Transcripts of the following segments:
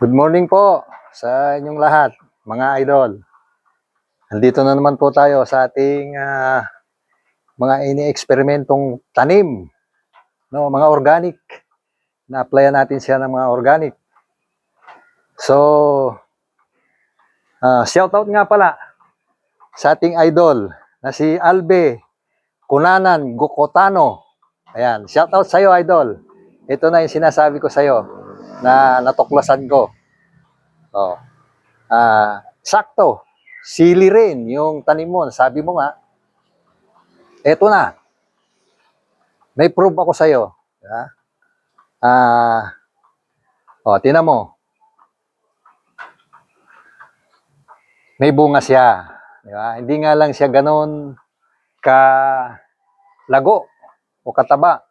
Good morning po sa inyong lahat, mga idol. Nandito na naman po tayo sa ating mga ini-eksperimentong tanim, no, mga organic. Na-applyan natin siya ng mga organic. So, shoutout nga pala sa ating idol na si Albe Kunanan Gokotano. Ayan, shoutout sa iyo, idol. Ito na yung sinasabi ko sa iyo na natuklasan ko. Oh. Sakto. Sili rin yung tanim mo. Sabi mo nga, eto na. May proof ako sa iyo. Tingnan mo. May bunga siya. Diba? Hindi nga lang siya ganoon ka lago o kataba.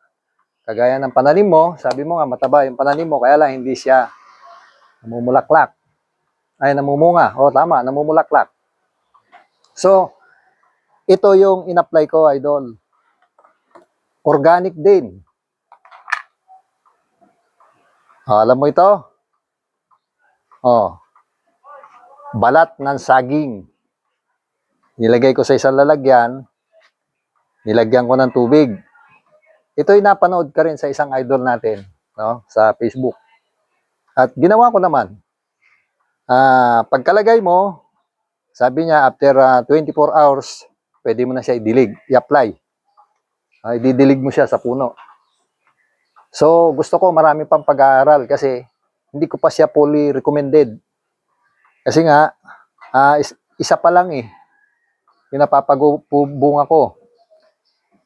Kagaya ng pananim mo, sabi mo nga mataba yung pananim mo, kaya lang hindi siya namumulaklak. Ay, namumunga. Tama, namumulaklak. So, ito yung in-apply ko, idol. Organic din. Alam mo ito? Balat ng saging. Nilagay ko sa isang lalagyan, nilagyan ko ng tubig. Ito'y napanood ka rin sa isang idol natin, no, sa Facebook. At ginawa ko naman. Pagkalagay mo, sabi niya after 24 hours, pwede mo na siya i-dilig, i-apply. I-dilig mo siya sa puno. So, gusto ko marami pang pag-aaral kasi hindi ko pa siya fully recommended. Kasi nga, isa pa lang yung napapabunga ko.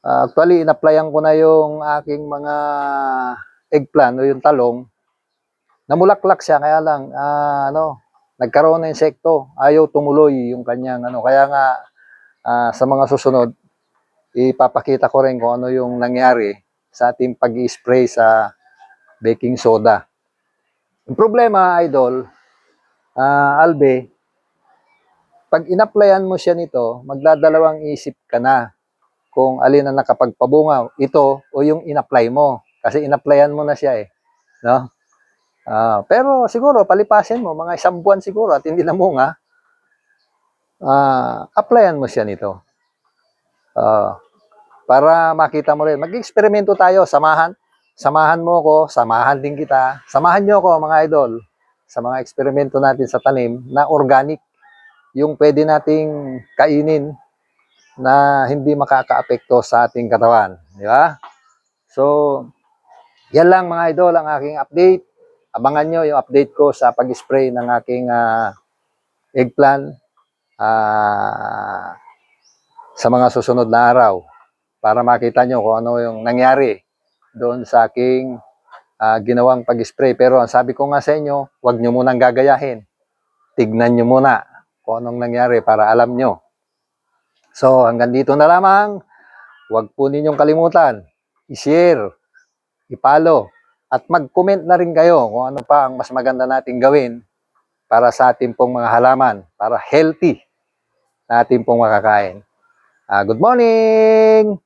Actually, in-applyan ko na yung aking mga eggplant o yung talong. Namulaklak siya, kaya lang, nagkaroon ng insekto. Ayaw tumuloy yung kanyang, kaya nga, sa mga susunod, ipapakita ko rin kung ano yung nangyari sa ating pag-i-spray sa baking soda. Yung problema, idol, Albe, pag in-applyan mo siya nito, magdadalawang isip ka na kung alin ang nakapagpabunga, ito o yung in-apply mo. Kasi in-applyan mo na siya no? Pero siguro, palipasin mo, mga 1 buwan siguro at hindi na munga, applyan mo siya nito. Para makita mo rin. Mag-eksperimento tayo, samahan mo ko, samahan din kita. Samahan nyo ako, mga idol, sa mga eksperimento natin sa tanim na organic. Yung pwede nating kainin na hindi makakaapekto sa ating katawan. Di ba? So, yan lang mga idol ang aking update. Abangan nyo yung update ko sa pag-spray ng aking eggplant sa mga susunod na araw para makita nyo kung ano yung nangyari doon sa aking ginawang pag-spray. Pero ang sabi ko nga sa inyo, huwag nyo munang gagayahin. Tignan nyo muna kung anong nangyari para alam nyo. So, hanggang dito na lamang. Huwag po ninyong kalimutan, i-share, i-follow, at mag-comment na rin kayo kung ano pa ang mas maganda nating gawin para sa ating pong mga halaman, para healthy na ating pong makakain. Good morning!